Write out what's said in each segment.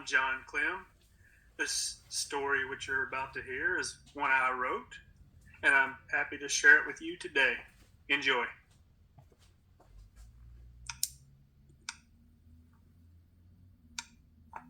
I'm John Clem. This story, which you're about to hear, is one I wrote, and I'm happy to share it with you today. Enjoy.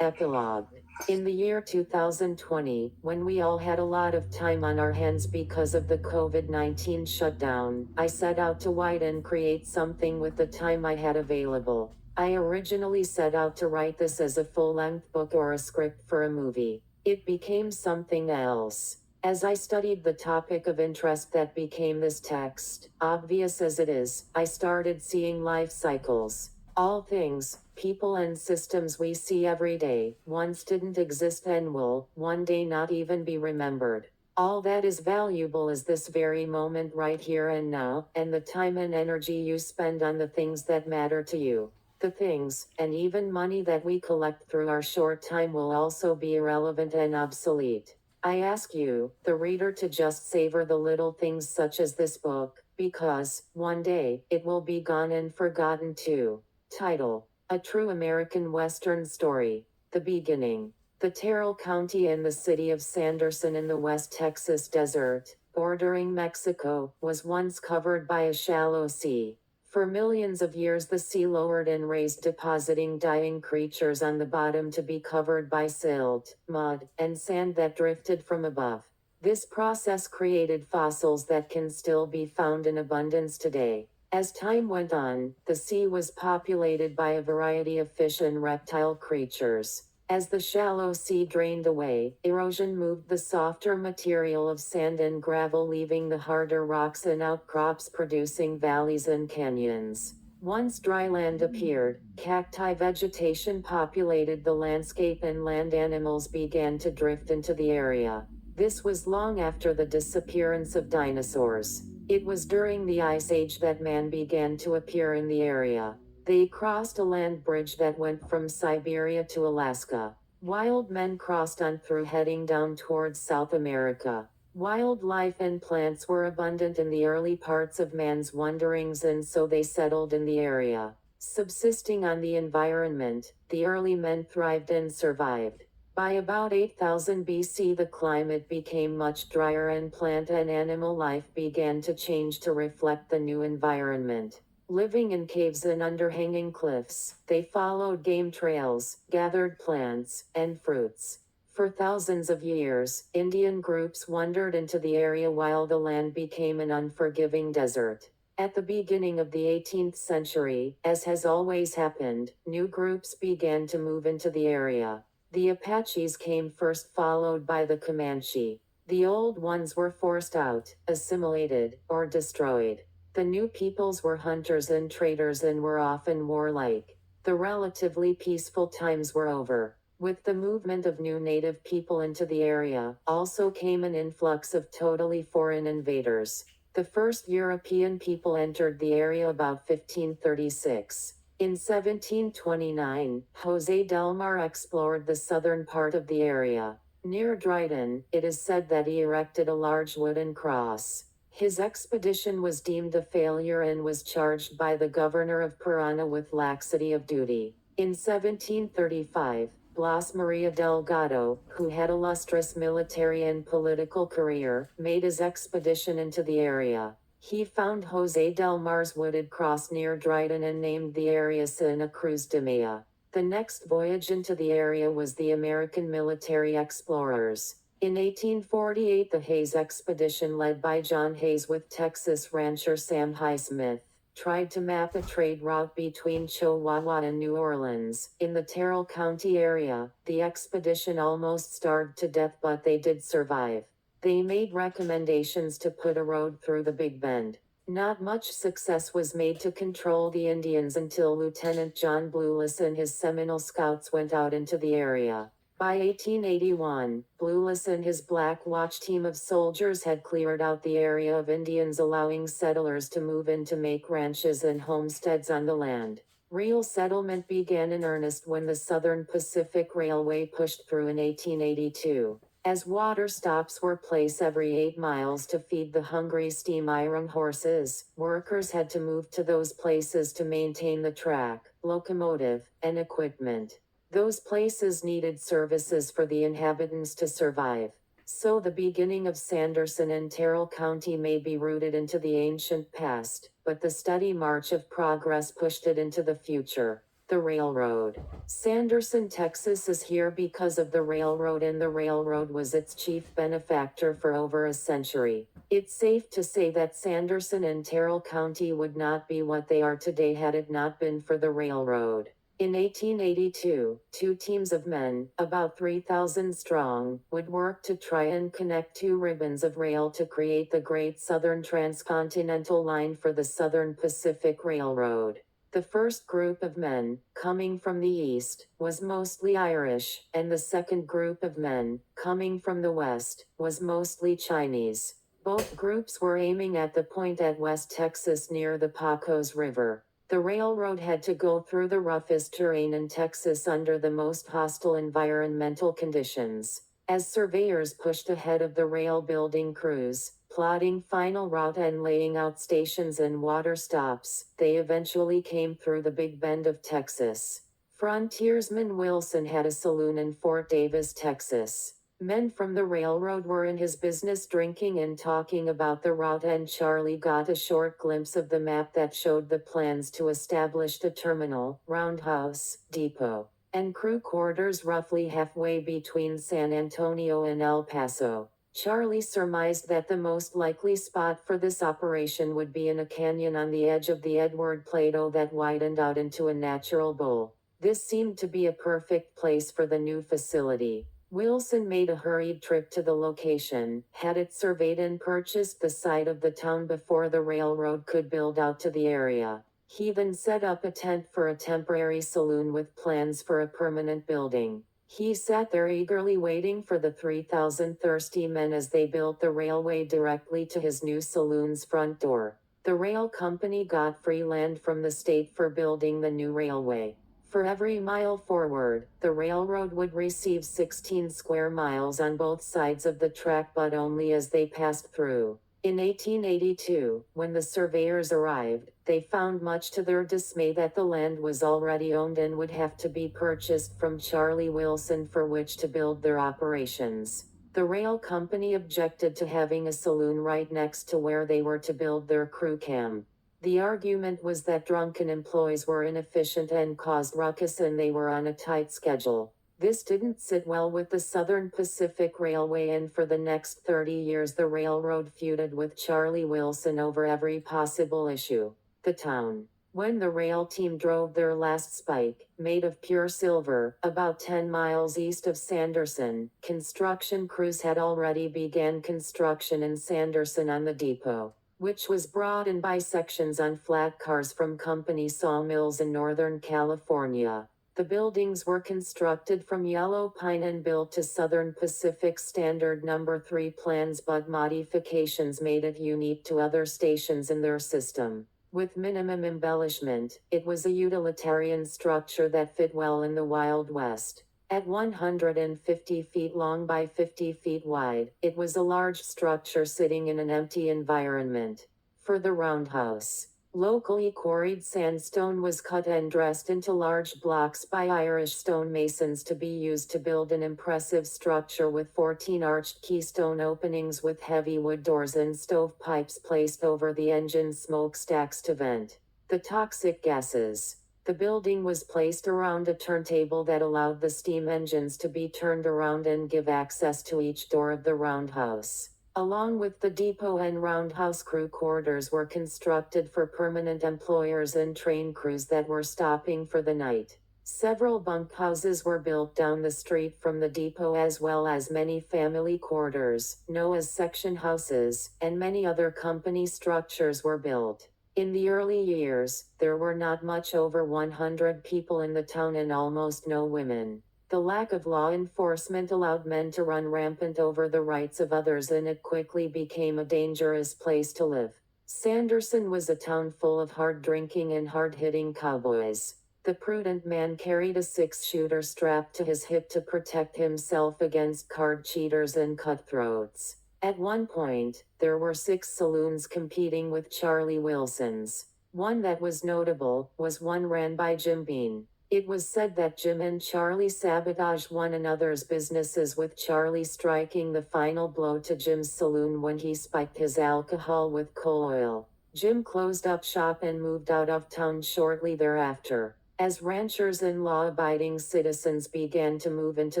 Epilogue. In the year 2020, when we all had a lot of time on our hands because of the COVID-19 shutdown, I set out to write and create something with the time I had available. I originally set out to write this as a full-length book or a script for a movie. It became something else. As I studied the topic of interest that became this text, obvious as it is, I started seeing life cycles. All things, people and systems we see every day, once didn't exist and will, one day not even be remembered. All that is valuable is this very moment right here and now, and the time and energy you spend on the things that matter to you. The things, and even money that we collect through our short time will also be irrelevant and obsolete. I ask you, the reader, to just savor the little things such as this book, because, one day, it will be gone and forgotten too. Title: A True American Western Story. The Beginning. The Terrell County and the city of Sanderson in the West Texas desert, bordering Mexico, was once covered by a shallow sea. For millions of years the sea lowered and raised, depositing dying creatures on the bottom to be covered by silt, mud, and sand that drifted from above. This process created fossils that can still be found in abundance today. As time went on, the sea was populated by a variety of fish and reptile creatures. As the shallow sea drained away, erosion moved the softer material of sand and gravel, leaving the harder rocks and outcrops, producing valleys and canyons. Once dry land appeared, cacti vegetation populated the landscape and land animals began to drift into the area. This was long after the disappearance of dinosaurs. It was during the Ice Age that man began to appear in the area. They crossed a land bridge that went from Siberia to Alaska. Wild men crossed on through, heading down towards South America. Wildlife and plants were abundant in the early parts of man's wanderings, and so they settled in the area. Subsisting on the environment, the early men thrived and survived. By about 8000 BC, the climate became much drier and plant and animal life began to change to reflect the new environment. Living in caves and under hanging cliffs, they followed game trails, gathered plants and fruits. For thousands of years, Indian groups wandered into the area while the land became an unforgiving desert. At the beginning of the 18th century, as has always happened, new groups began to move into the area. The Apaches came first, followed by the Comanche. The old ones were forced out, assimilated, or destroyed. The new peoples were hunters and traders and were often warlike. The relatively peaceful times were over. With the movement of new native people into the area, also came an influx of totally foreign invaders. The first European people entered the area about 1536. In 1729, Jose del Mar explored the southern part of the area. Near Dryden, it is said that he erected a large wooden cross. His expedition was deemed a failure and was charged by the governor of Parana with laxity of duty. In 1735, Blas Maria Delgado, who had a lustrous military and political career, made his expedition into the area. He found Jose del Mar's wooded cross near Dryden and named the area Santa Cruz de Maya. The next voyage into the area was the American military explorers. In 1848, the Hayes expedition, led by John Hayes with Texas rancher Sam Highsmith, tried to map a trade route between Chihuahua and New Orleans. In the Terrell County area, the expedition almost starved to death, but they did survive. They made recommendations to put a road through the Big Bend. Not much success was made to control the Indians until Lieutenant John Blueless and his Seminole scouts went out into the area. By 1881, Blueless and his Black Watch team of soldiers had cleared out the area of Indians, allowing settlers to move in to make ranches and homesteads on the land. Real settlement began in earnest when the Southern Pacific Railway pushed through in 1882. As water stops were placed every 8 miles to feed the hungry steam iron horses, workers had to move to those places to maintain the track, locomotive, and equipment. Those places needed services for the inhabitants to survive. So the beginning of Sanderson and Terrell County may be rooted into the ancient past, but the steady march of progress pushed it into the future. The railroad. Sanderson, Texas is here because of the railroad, and the railroad was its chief benefactor for over a century. It's safe to say that Sanderson and Terrell County would not be what they are today had it not been for the railroad. In 1882, two teams of men, about 3,000 strong, would work to try and connect two ribbons of rail to create the Great Southern Transcontinental Line for the Southern Pacific Railroad. The first group of men, coming from the east, was mostly Irish, and the second group of men, coming from the west, was mostly Chinese. Both groups were aiming at the point at West Texas near the Pecos River. The railroad had to go through the roughest terrain in Texas under the most hostile environmental conditions. As surveyors pushed ahead of the rail building crews, plotting final route and laying out stations and water stops, they eventually came through the Big Bend of Texas. Frontiersman Wilson had a saloon in Fort Davis, Texas. Men from the railroad were in his business drinking and talking about the route, and Charlie got a short glimpse of the map that showed the plans to establish the terminal, roundhouse, depot, and crew quarters roughly halfway between San Antonio and El Paso. Charlie surmised that the most likely spot for this operation would be in a canyon on the edge of the Edward Plateau that widened out into a natural bowl. This seemed to be a perfect place for the new facility. Wilson made a hurried trip to the location, had it surveyed, and purchased the site of the town before the railroad could build out to the area. He then set up a tent for a temporary saloon with plans for a permanent building. He sat there eagerly waiting for the 3,000 thirsty men as they built the railway directly to his new saloon's front door. The rail company got free land from the state for building the new railway. For every mile forward, the railroad would receive 16 square miles on both sides of the track, but only as they passed through. In 1882, when the surveyors arrived, they found much to their dismay that the land was already owned and would have to be purchased from Charlie Wilson for which to build their operations. The rail company objected to having a saloon right next to where they were to build their crew camp. The argument was that drunken employees were inefficient and caused ruckus, and they were on a tight schedule. This didn't sit well with the Southern Pacific Railway, and for the next 30 years the railroad feuded with Charlie Wilson over every possible issue. The town. When the rail team drove their last spike, made of pure silver, about 10 miles east of Sanderson, construction crews had already began construction in Sanderson on the depot, which was brought in by sections on flat cars from company sawmills in Northern California. The buildings were constructed from yellow pine and built to Southern Pacific Standard No. 3 plans, but modifications made it unique to other stations in their system. With minimum embellishment, it was a utilitarian structure that fit well in the Wild West. At 150 feet long by 50 feet wide, it was a large structure sitting in an empty environment. For the roundhouse, locally quarried sandstone was cut and dressed into large blocks by Irish stonemasons to be used to build an impressive structure with 14 arched keystone openings with heavy wood doors and stovepipes placed over the engine smokestacks to vent the toxic gases. The building was placed around a turntable that allowed the steam engines to be turned around and give access to each door of the roundhouse. Along with the depot and roundhouse, crew quarters were constructed for permanent employers and train crews that were stopping for the night. Several bunkhouses were built down the street from the depot, as well as many family quarters, known as section houses, and many other company structures were built. In the early years, there were not much over 100 people in the town and almost no women. The lack of law enforcement allowed men to run rampant over the rights of others, and it quickly became a dangerous place to live. Sanderson was a town full of hard drinking and hard-hitting cowboys. The prudent man carried a 6-shooter strapped to his hip to protect himself against card cheaters and cutthroats. At one point, there were 6 saloons competing with Charlie Wilson's. One that was notable was one ran by Jim Bean. It was said that Jim and Charlie sabotaged one another's businesses, with Charlie striking the final blow to Jim's saloon when he spiked his alcohol with coal oil. Jim closed up shop and moved out of town shortly thereafter. As ranchers and law-abiding citizens began to move into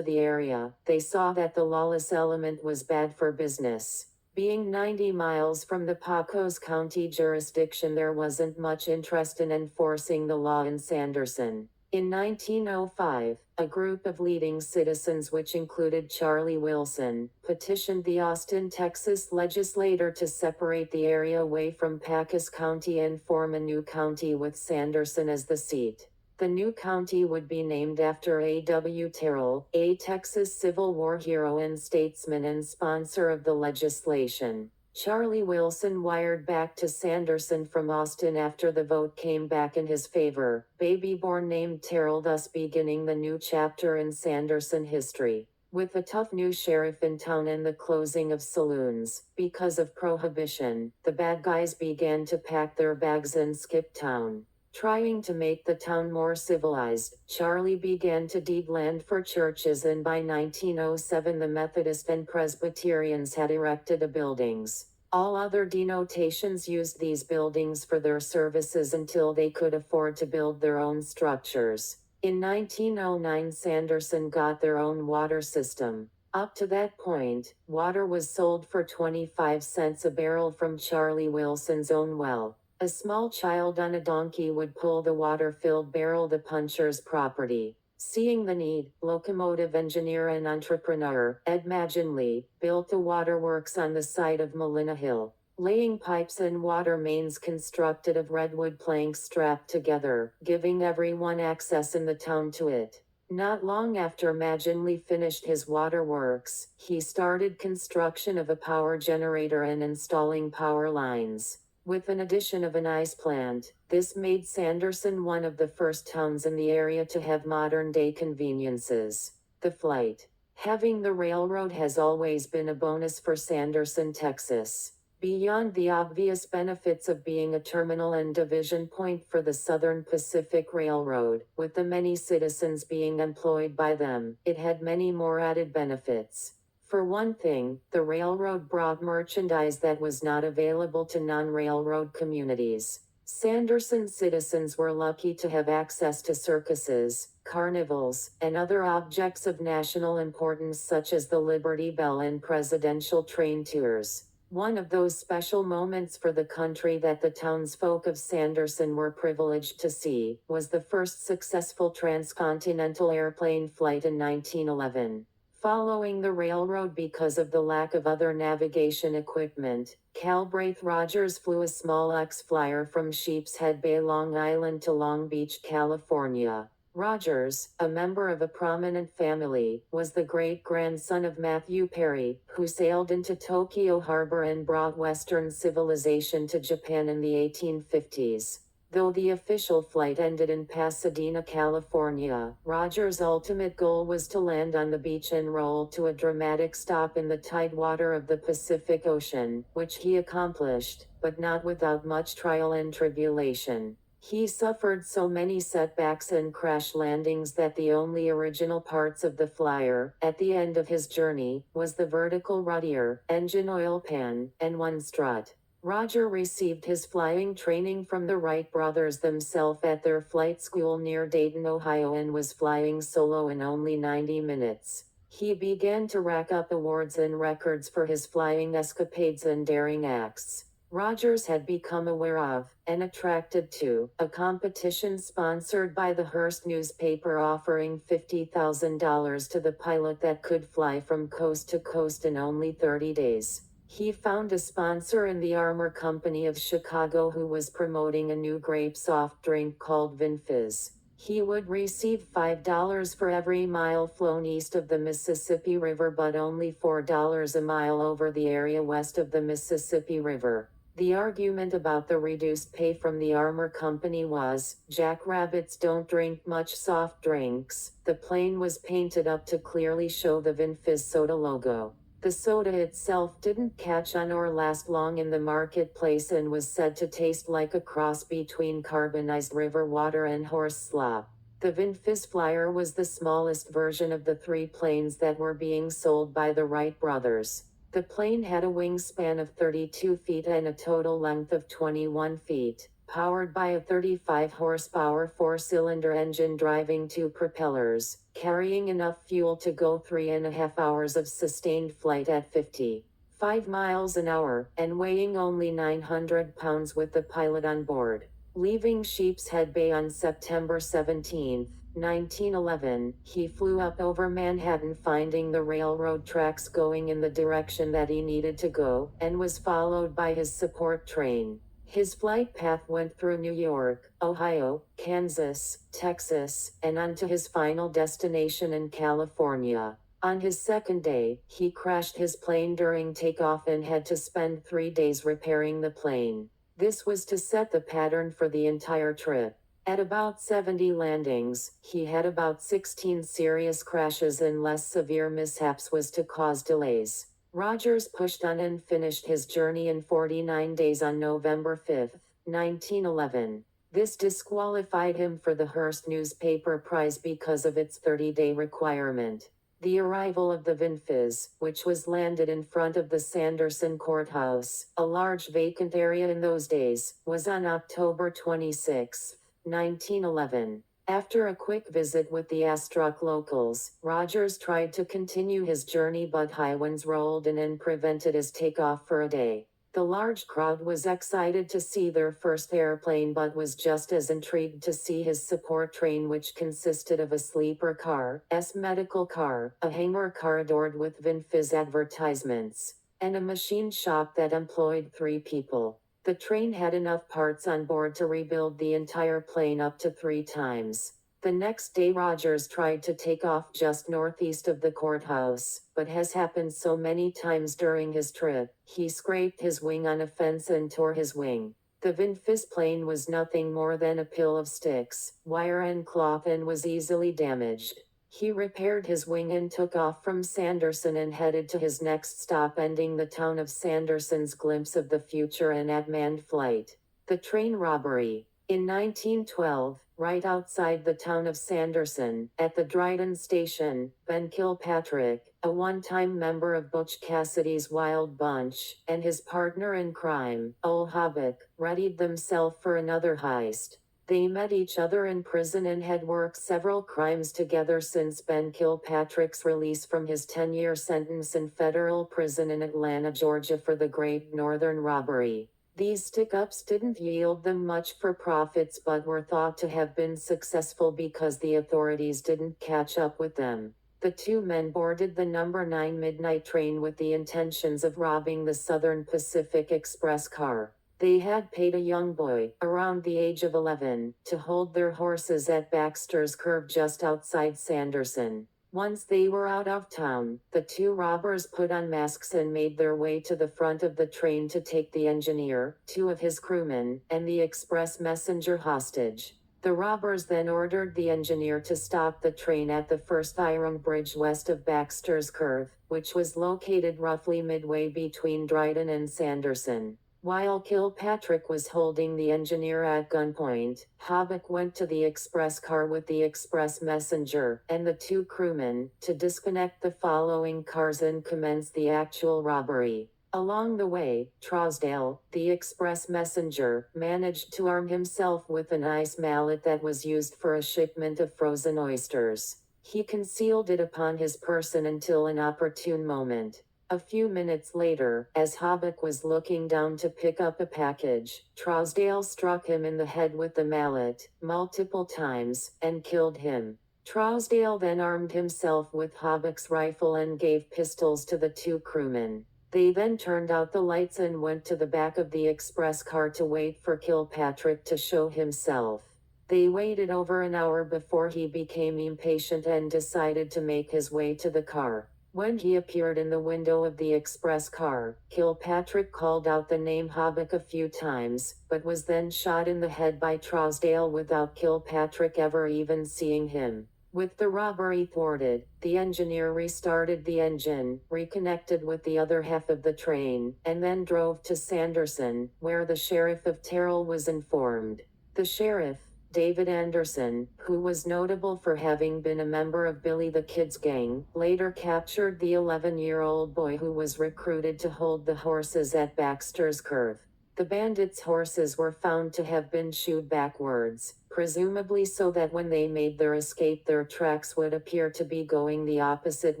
the area, they saw that the lawless element was bad for business. Being 90 miles from the Pacos County jurisdiction, there wasn't much interest in enforcing the law in Sanderson. In 1905, a group of leading citizens, which included Charlie Wilson, petitioned the Austin, Texas legislature to separate the area away from Pacos County and form a new county with Sanderson as the seat. The new county would be named after A.W. Terrell, a Texas Civil War hero and statesman and sponsor of the legislation. Charlie Wilson wired back to Sanderson from Austin after the vote came back in his favor, baby born named Terrell, thus beginning the new chapter in Sanderson history. With a tough new sheriff in town and the closing of saloons, because of prohibition, the bad guys began to pack their bags and skip town. Trying to make the town more civilized, Charlie began to deed land for churches, and by 1907 the Methodist and Presbyterians had erected the buildings. All other denominations used these buildings for their services until they could afford to build their own structures. In 1909, Sanderson got their own water system. Up to that point, water was sold for 25 cents a barrel from Charlie Wilson's own well. A small child on a donkey would pull the water-filled barrel, the puncher's property. Seeing the need, locomotive engineer and entrepreneur Ed Maginley built the waterworks on the site of Molina Hill, laying pipes and water mains constructed of redwood planks strapped together, giving everyone access in the town to it. Not long after Maginley finished his waterworks, he started construction of a power generator and installing power lines. With an addition of an ice plant, this made Sanderson one of the first towns in the area to have modern-day conveniences. The flight. Having the railroad has always been a bonus for Sanderson, Texas. Beyond the obvious benefits of being a terminal and division point for the Southern Pacific Railroad, with the many citizens being employed by them, it had many more added benefits. For one thing, the railroad brought merchandise that was not available to non-railroad communities. Sanderson citizens were lucky to have access to circuses, carnivals, and other objects of national importance such as the Liberty Bell and presidential train tours. One of those special moments for the country that the townsfolk of Sanderson were privileged to see was the first successful transcontinental airplane flight in 1911. Following the railroad because of the lack of other navigation equipment, Calbraith Rogers flew a small X-Flyer from Sheepshead Bay, Long Island to Long Beach, California. Rogers, a member of a prominent family, was the great-grandson of Matthew Perry, who sailed into Tokyo Harbor and brought Western civilization to Japan in the 1850s. Though the official flight ended in Pasadena, California, Rogers' ultimate goal was to land on the beach and roll to a dramatic stop in the tidewater of the Pacific Ocean, which he accomplished, but not without much trial and tribulation. He suffered so many setbacks and crash landings that the only original parts of the flyer, at the end of his journey, was the vertical rudder, engine oil pan, and one strut. Roger received his flying training from the Wright brothers themselves at their flight school near Dayton, Ohio, and was flying solo in only 90 minutes. He began to rack up awards and records for his flying escapades and daring acts. Rogers had become aware of, and attracted to, a competition sponsored by the Hearst newspaper offering $50,000 to the pilot that could fly from coast to coast in only 30 days. He found a sponsor in the Armour Company of Chicago who was promoting a new grape soft drink called VinFizz. He would receive $5 for every mile flown east of the Mississippi River, but only $4 a mile over the area west of the Mississippi River. The argument about the reduced pay from the Armour Company was, jackrabbits don't drink much soft drinks. The plane was painted up to clearly show the VinFizz soda logo. The soda itself didn't catch on or last long in the marketplace and was said to taste like a cross between carbonized river water and horse slop. The Vinfis Flyer was the smallest version of the three planes that were being sold by the Wright brothers. The plane had a wingspan of 32 feet and a total length of 21 feet, powered by a 35 horsepower four-cylinder engine driving two propellers, carrying enough fuel to go 3.5 hours of sustained flight at 55 miles an hour, and weighing only 900 pounds with the pilot on board. Leaving Sheepshead Bay on September 17, 1911, he flew up over Manhattan, finding the railroad tracks going in the direction that he needed to go, and was followed by his support train. His flight path went through New York, Ohio, Kansas, Texas, and on to his final destination in California. On his second day, he crashed his plane during takeoff and had to spend 3 days repairing the plane. This was to set the pattern for the entire trip. At about 70 landings, he had about 16 serious crashes, and less severe mishaps was to cause delays. Rogers pushed on and finished his journey in 49 days on November 5, 1911. This disqualified him for the Hearst newspaper prize because of its 30-day requirement. The arrival of the Vinfis, which was landed in front of the Sanderson Courthouse, a large vacant area in those days, was on October 26, 1911. After a quick visit with the awestruck locals, Rogers tried to continue his journey, but high winds rolled in and prevented his takeoff for a day. The large crowd was excited to see their first airplane, but was just as intrigued to see his support train, which consisted of a sleeper car, medical car, a hangar car adorned with Vinfis advertisements, and a machine shop that employed 3 people. The train had enough parts on board to rebuild the entire plane up to 3 times. The next day Rogers tried to take off just northeast of the courthouse, but as happened so many times during his trip, he scraped his wing on a fence and tore his wing. The Vinfis plane was nothing more than a pile of sticks, wire and cloth, and was easily damaged. He repaired his wing and took off from Sanderson and headed to his next stop, ending the town of Sanderson's glimpse of the future and unmanned flight. The train robbery. In 1912, right outside the town of Sanderson, at the Dryden station, Ben Kilpatrick, a one-time member of Butch Cassidy's Wild Bunch, and his partner in crime, Ole Hobbuck, readied themselves for another heist. They met each other in prison and had worked several crimes together since Ben Kilpatrick's release from his 10-year sentence in federal prison in Atlanta, Georgia for the Great Northern Robbery. These stick-ups didn't yield them much for profits, but were thought to have been successful because the authorities didn't catch up with them. The 2 men boarded the number 9 midnight train with the intentions of robbing the Southern Pacific Express car. They had paid a young boy, around the age of 11, to hold their horses at Baxter's Curve just outside Sanderson. Once they were out of town, the 2 robbers put on masks and made their way to the front of the train to take the engineer, 2 of his crewmen, and the express messenger hostage. The robbers then ordered the engineer to stop the train at the first iron bridge west of Baxter's Curve, which was located roughly midway between Dryden and Sanderson. While Kilpatrick was holding the engineer at gunpoint, Hobbuck went to the express car with the express messenger and the 2 crewmen to disconnect the following cars and commence the actual robbery. Along the way, Trousdale, the express messenger, managed to arm himself with an ice mallet that was used for a shipment of frozen oysters. He concealed it upon his person until an opportune moment. A few minutes later, as Hobbuck was looking down to pick up a package, Trousdale struck him in the head with the mallet, multiple times, and killed him. Trousdale then armed himself with Hobbuck's rifle and gave pistols to the 2 crewmen. They then turned out the lights and went to the back of the express car to wait for Kilpatrick to show himself. They waited over an hour before he became impatient and decided to make his way to the car. When he appeared in the window of the express car, Kilpatrick called out the name Hobbuck a few times, but was then shot in the head by Trousdale without Kilpatrick ever even seeing him. With the robbery thwarted, the engineer restarted the engine, reconnected with the other half of the train, and then drove to Sanderson, where the sheriff of Terrell was informed. The sheriff, David Anderson, who was notable for having been a member of Billy the Kid's gang, later captured the 11-year-old boy who was recruited to hold the horses at Baxter's Curve. The bandits' horses were found to have been shoed backwards, presumably so that when they made their escape their tracks would appear to be going the opposite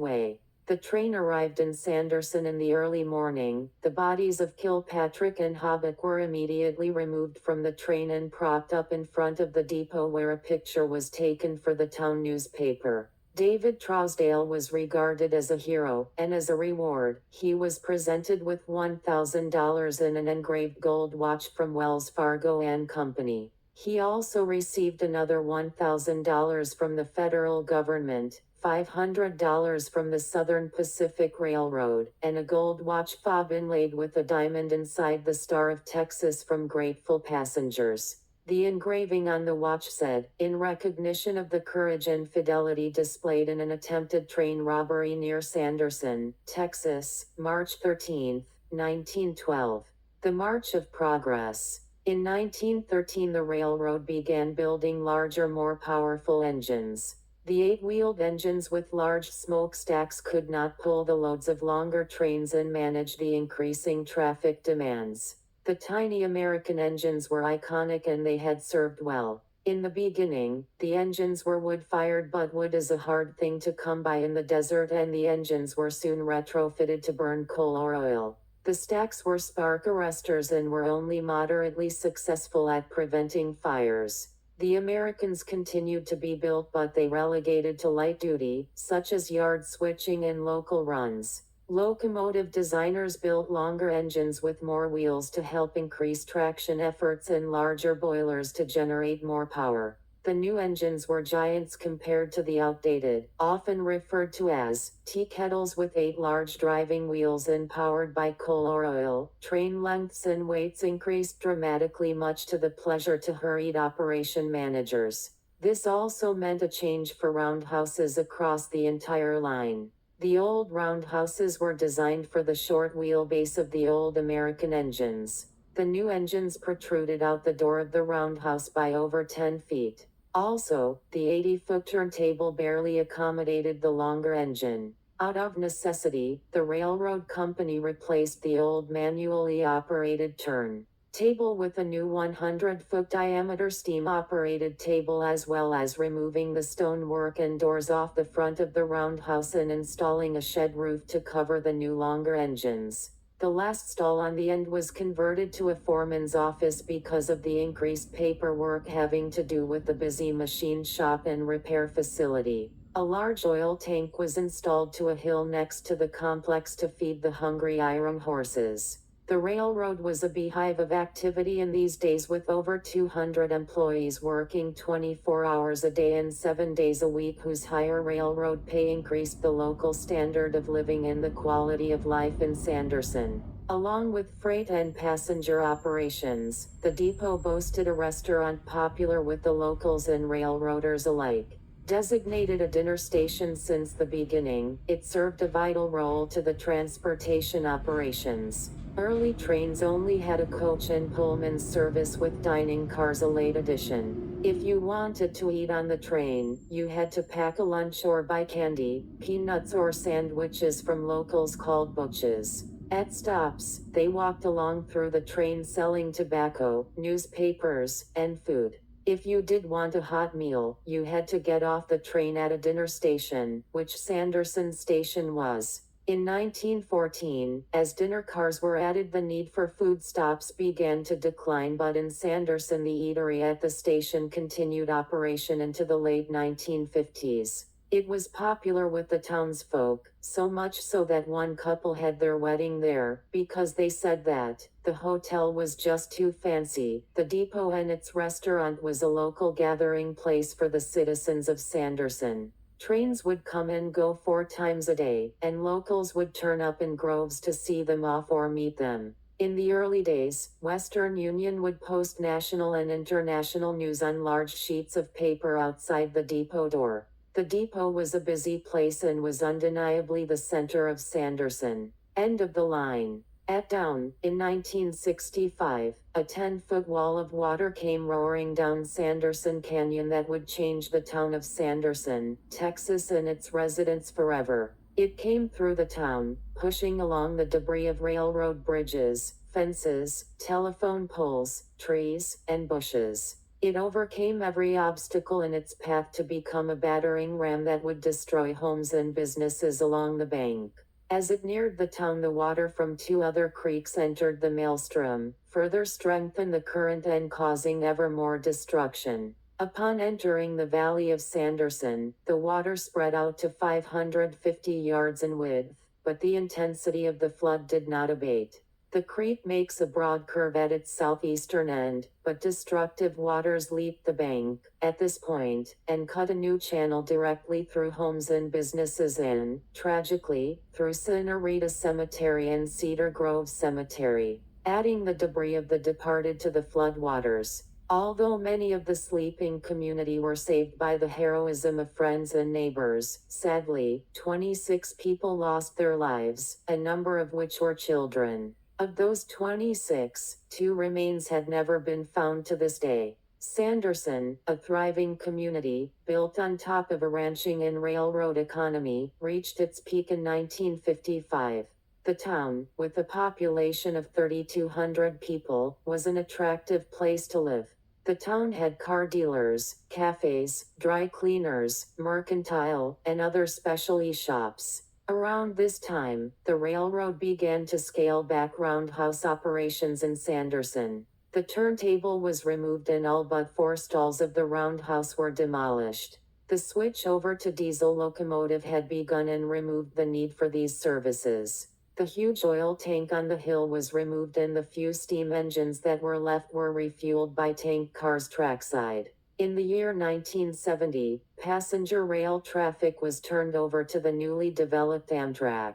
way. The train arrived in Sanderson in the early morning. The bodies of Kilpatrick and Hobbick were immediately removed from the train and propped up in front of the depot where a picture was taken for the town newspaper. David Trousdale was regarded as a hero, and as a reward, he was presented with $1,000 in an engraved gold watch from Wells Fargo and Company. He also received another $1,000 from the federal government, $500 from the Southern Pacific Railroad, and a gold watch fob inlaid with a diamond inside the Star of Texas from grateful passengers. The engraving on the watch said, "In recognition of the courage and fidelity displayed in an attempted train robbery near Sanderson, Texas, March 13, 1912. The March of Progress." In 1913 the railroad began building larger, more powerful engines. The 8-wheeled engines with large smokestacks could not pull the loads of longer trains and manage the increasing traffic demands. The tiny American engines were iconic and they had served well. In the beginning, the engines were wood-fired, but wood is a hard thing to come by in the desert, and the engines were soon retrofitted to burn coal or oil. The stacks were spark arresters and were only moderately successful at preventing fires. The Americans continued to be built, but they relegated to light duty, such as yard switching and local runs. Locomotive designers built longer engines with more wheels to help increase traction efforts and larger boilers to generate more power. The new engines were giants compared to the outdated, often referred to as tea kettles, with 8 large driving wheels and powered by coal or oil. Train lengths and weights increased dramatically, much to the pleasure to hurried operation managers. This also meant a change for roundhouses across the entire line. The old roundhouses were designed for the short wheelbase of the old American engines. The new engines protruded out the door of the roundhouse by over 10 feet. Also, the 80-foot turntable barely accommodated the longer engine. Out of necessity, the railroad company replaced the old manually operated turntable with a new 100-foot diameter steam-operated table, as well as removing the stonework and doors off the front of the roundhouse and installing a shed roof to cover the new longer engines. The last stall on the end was converted to a foreman's office because of the increased paperwork having to do with the busy machine shop and repair facility. A large oil tank was installed to a hill next to the complex to feed the hungry iron horses. The railroad was a beehive of activity in these days, with over 200 employees working 24 hours a day and 7 days a week, whose higher railroad pay increased the local standard of living and the quality of life in Sanderson. Along with freight and passenger operations, the depot boasted a restaurant popular with the locals and railroaders alike. Designated a dinner station since the beginning, it served a vital role to the transportation operations. Early trains only had a coach and Pullman service with dining cars, a late addition. If you wanted to eat on the train, you had to pack a lunch or buy candy, peanuts or sandwiches from locals called butches. At stops, they walked along through the train selling tobacco, newspapers, and food. If you did want a hot meal, you had to get off the train at a dinner station, which Sanderson Station was. In 1914, as dinner cars were added, the need for food stops began to decline, but in Sanderson the eatery at the station continued operation into the late 1950s. It was popular with the townsfolk, so much so that one couple had their wedding there, because they said that the hotel was just too fancy. The depot and its restaurant was a local gathering place for the citizens of Sanderson. Trains would come and go 4 times a day, and locals would turn up in groves to see them off or meet them. In the early days, Western Union would post national and international news on large sheets of paper outside the depot door. The depot was a busy place and was undeniably the center of Sanderson. End of the line. At dawn, in 1965, a 10-foot wall of water came roaring down Sanderson Canyon that would change the town of Sanderson, Texas and its residents forever. It came through the town, pushing along the debris of railroad bridges, fences, telephone poles, trees, and bushes. It overcame every obstacle in its path to become a battering ram that would destroy homes and businesses along the bank. As it neared the town, the water from two other creeks entered the maelstrom, further strengthened the current and causing ever more destruction. Upon entering the valley of Sanderson, the water spread out to 550 yards in width, but the intensity of the flood did not abate. The creek makes a broad curve at its southeastern end, but destructive waters leaped the bank at this point and cut a new channel directly through homes and businesses and, tragically, through Santa Rita Cemetery and Cedar Grove Cemetery, adding the debris of the departed to the floodwaters. Although many of the sleeping community were saved by the heroism of friends and neighbors, sadly, 26 people lost their lives, a number of which were children. Of those 26, 2 remains had never been found to this day. Sanderson, a thriving community, built on top of a ranching and railroad economy, reached its peak in 1955. The town, with a population of 3,200 people, was an attractive place to live. The town had car dealers, cafes, dry cleaners, mercantile, and other specialty shops. Around this time, the railroad began to scale back roundhouse operations in Sanderson. The turntable was removed and all but 4 stalls of the roundhouse were demolished. The switch over to diesel locomotive had begun and removed the need for these services. The huge oil tank on the hill was removed and the few steam engines that were left were refueled by tank cars trackside. In the year 1970, passenger rail traffic was turned over to the newly developed Amtrak.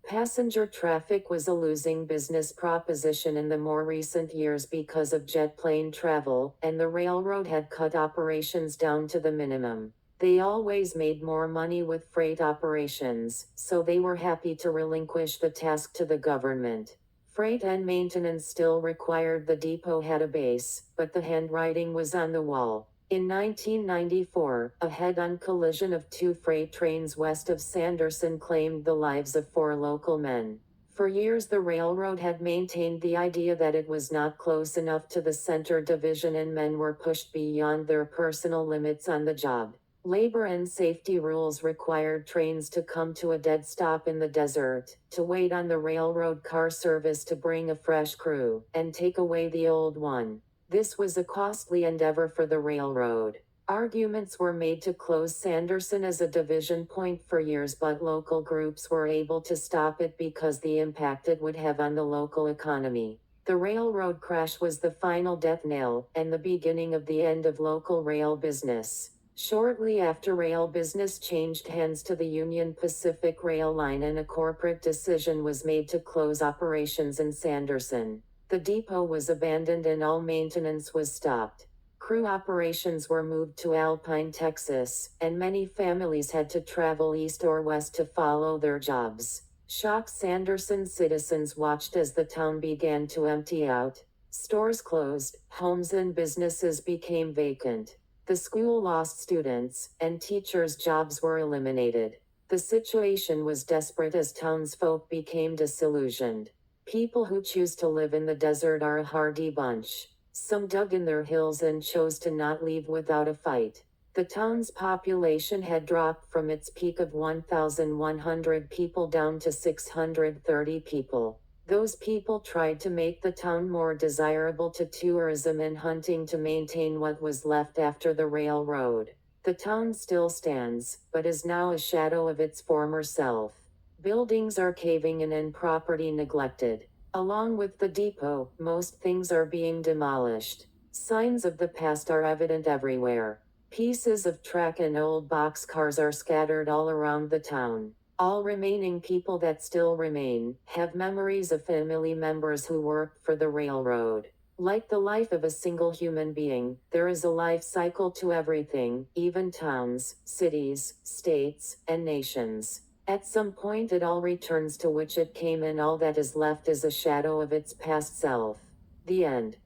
Passenger traffic was a losing business proposition in the more recent years because of jet plane travel, and the railroad had cut operations down to the minimum. They always made more money with freight operations, so they were happy to relinquish the task to the government. Freight and maintenance still required the depot had a base, but the handwriting was on the wall. In 1994, a head-on collision of 2 freight trains west of Sanderson claimed the lives of 4 local men. For years the railroad had maintained the idea that it was not close enough to the center division and men were pushed beyond their personal limits on the job. Labor and safety rules required trains to come to a dead stop in the desert, to wait on the railroad car service to bring a fresh crew, and take away the old one. This was a costly endeavor for the railroad. Arguments were made to close Sanderson as a division point for years, but local groups were able to stop it because the impact it would have on the local economy. The railroad crash was the final death knell, and the beginning of the end of local rail business. Shortly after rail business changed hands to the Union Pacific Rail Line and a corporate decision was made to close operations in Sanderson. The depot was abandoned and all maintenance was stopped. Crew operations were moved to Alpine, Texas, and many families had to travel east or west to follow their jobs. Shocked Sanderson citizens watched as the town began to empty out. Stores closed, homes and businesses became vacant. The school lost students, and teachers' jobs were eliminated. The situation was desperate as townsfolk became disillusioned. People who choose to live in the desert are a hardy bunch. Some dug in their heels and chose to not leave without a fight. The town's population had dropped from its peak of 1,100 people down to 630 people. Those people tried to make the town more desirable to tourism and hunting to maintain what was left after the railroad. The town still stands, but is now a shadow of its former self. Buildings are caving in and property neglected. Along with the depot, most things are being demolished. Signs of the past are evident everywhere. Pieces of track and old boxcars are scattered all around the town. All remaining people that still remain have memories of family members who worked for the railroad. Like the life of a single human being, there is a life cycle to everything, even towns, cities, states, and nations. At some point it all returns to which it came, and all that is left is a shadow of its past self. The end.